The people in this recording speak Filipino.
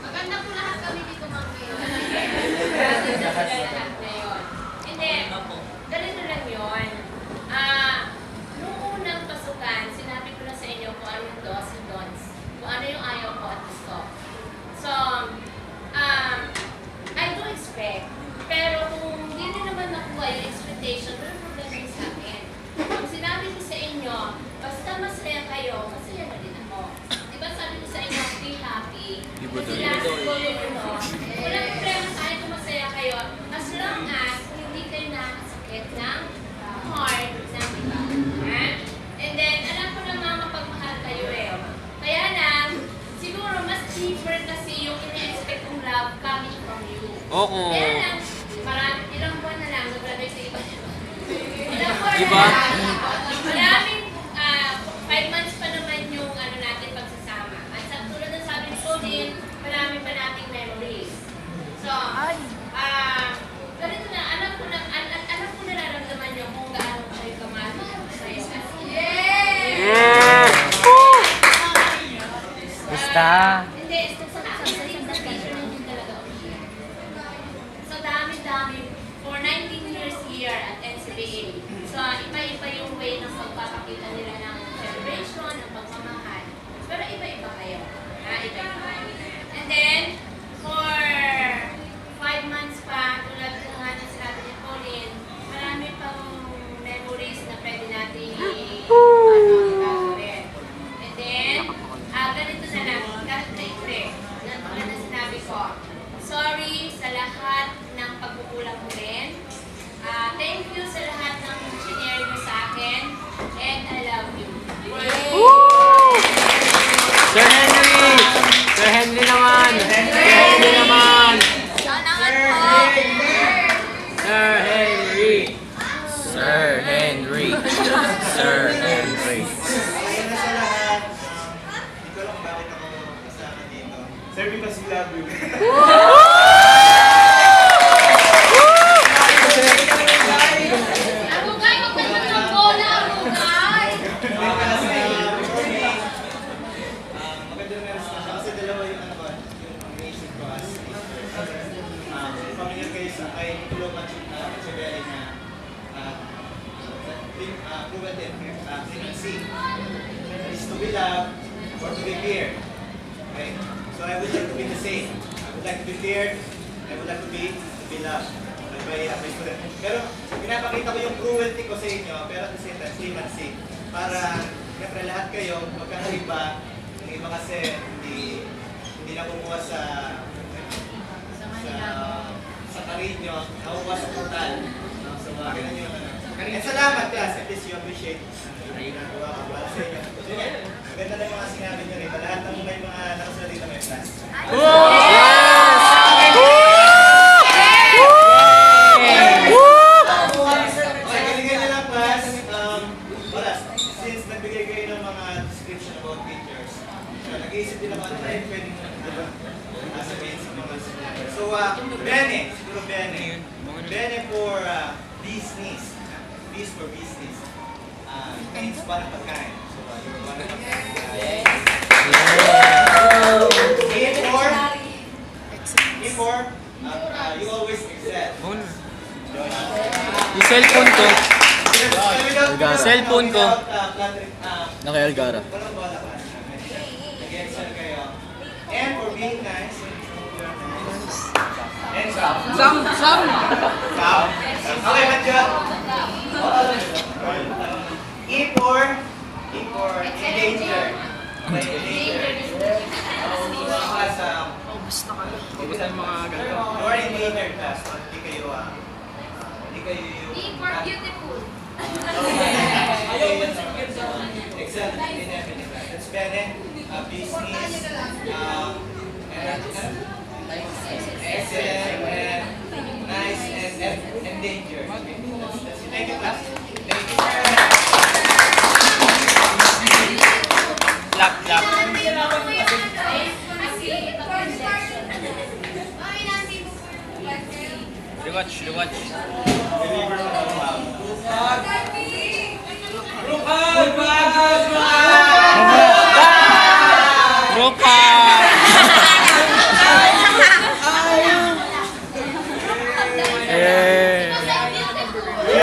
Maganda po lahat kami dito ngayon. Maganda sila lahat ngayon. Hindi, ganito lang yun. Nung unang pasukan, sinabi ko na sa inyo kung ano yung do's and don'ts. Kung ano yung ayaw ko at gusto. So, I do expect. Pero kung hindi rin naman nakuha yung expectation, walang problema yun sa akin. Ang sinabi ko sa inyo, basta masaya kayo, masaya na din ako. Diba sabi ko sa inyo, be happy. Kasi last ko yun, walang problema sa akin kung masaya kayo. As long as hindi kayo nakasakit ng heart ng iba. And then, alam ko na mapagmahal kayo eh. Kaya lang, siguro mas deeper kasi yung ina-expect kong love coming from you. Oo. Kaya lang, ilang buwan na lang, nag-graduate sa iba. Ilang buwan Diba? na lang. Maraming, 5 months pa naman yung ano natin pagsasama. At sa tulad ng sabi ni Colin, marami pa nating memories. So, ganito na, alam ko nararamdaman niyo kung gaano kayo kamahal. Yeah! Basta. Hindi, sa picture na hindi talaga official. So, dami-dami. For 19 years here at NCBA. So, iba-iba yung way ng pagpapakita nila ng celebration, ng pagmamahal. Pero iba-iba kayo. Iba-iba. And then, for 5 months pa, tulad ng nga ng sinabi ni Pauline, marami pang memories na pwede natin gagawin. And then, ganito na lang, kahit na-ikre, tulad na sinabi ko, sorry sa lahat ng pagkukulang ko rin. Thank you sa lahat ng shinare nyo sa akin. And I love you. Sir Henry! Sir Henry naman! Sir Henry naman! Sir Henry! Sir Henry! Sir Henry! Ayan na sa lahat. Hindi ko alam bakit ako kasama dito. Sir, because we love you. Arugay, magpapag ng bola, Arugay! Maganda na meron siya kasi dalawa yung ano ba, yung amazing ko as familiar kayo sa kay Tulungan Chibeli na proven din, C. Is to be loved or to be feared. Okay? So I would like to be the same. I would like to be feared. I would like to be loved. Pero pinapakita ko yung cruelty ko sa inyo, pero at the same time, clemency. Para siyempre lahat kayo magkakaiba. Yung iba kasi hindi nakukuha sa karinyo, nakukuha sa portal. So, makakita nyo naman. And salamat class, at least you appreciate ang ginagawa ko para sa inyo. Maganda na yung mga sinabi nyo rin. Lahat ng may mga nakasunod dito may class. Since nagbigay kayo ng mga description about teachers, nag-iisip din naman tayo pwedeng sabihin sa mga sinabi. So, Bene, siguro Bene. Bene for business. Biz for business. Means para pagkain. So, yung para pagkain. E for, you always excel. Yung cellphone ko. Cellphone ko. Naka-Elgara. Walang bola pa. Nag-excel kayo. And for being nice. And some. Okay, Matya. E for endanger. Ubus na mga ganito. You are endangered class. Hindi kayo Be for beautiful. excel in everything. That's Bene, business, excellent, and nice, and endangered. That's it. Thank you, class. Thank you. Clap. Rewatch. Group hug!